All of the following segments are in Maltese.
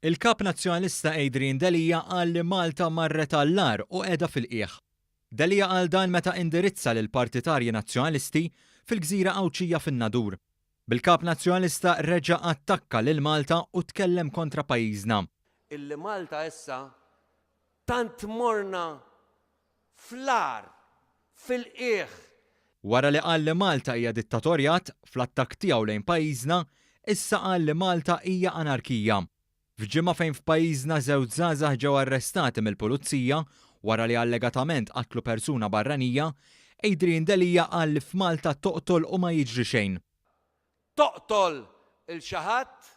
Il-kap nazzjonalista Adrian Delija qal li Malta marret għall-lar u qiegħda fil-qiegħ. Delija qal dan meta indirizza lil partitarji nazzjonalisti fil-Gżira Awċija fin-Nadur. Bil-kap nazzjonalista reġa' attakka lil Malta u tkellem kontra pajjiżna. Illi Malta issa tant morna fl-ar, fil-qiegħ. Wara li qal li Malta hija dittatorjat fl-attakk tiegħu lejn pajjiżna, issa qal li Malta hija anarkija. F'ġimgħa fejn f'pajjiżna żewġ żgħażagħ ġew arrestati mill-pulizija wara li allegatament qatlu persuna barranija, Adrian Delija qal li f'Malta toqtol u ma jiġri xejn. Toqtol il-xi ħadd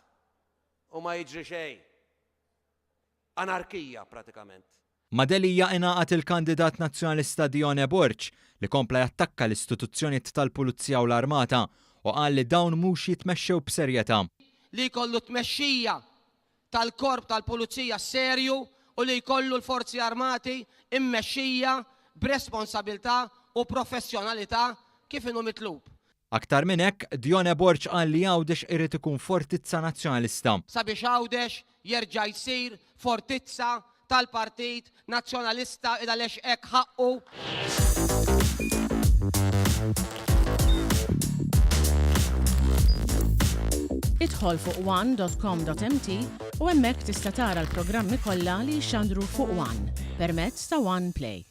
u ma jiġri xejn. Anarkija pratikament. Ma' Delija ingħaqad il-kandidat nazzjonalista Dione Borg li kompla jattakka l-istituzzjonijiet tal-Pulizija u l-Armata u qal li dawn mhux jitmexxew b'serjetà. Li jkollu tmexxija tal-korp tal-Pulizija serju u li jkollu l-Forzi Armati immexxija b'responsabilità u professjonalità kif inhu mitlub. Aktar minn hekk, Dione Borg qal li Għawdex irid ikun fortizza nazzjonalista. Sabiex Għawdex jerġa' jsir fortizza tal-Partit Nazzjonalista id għaliex hekk ħaqqu. Idħol fuq one.com.mt u hemmhekk tista' tara l-programmi kollha li jxandru fuq One permezz ta' One Play.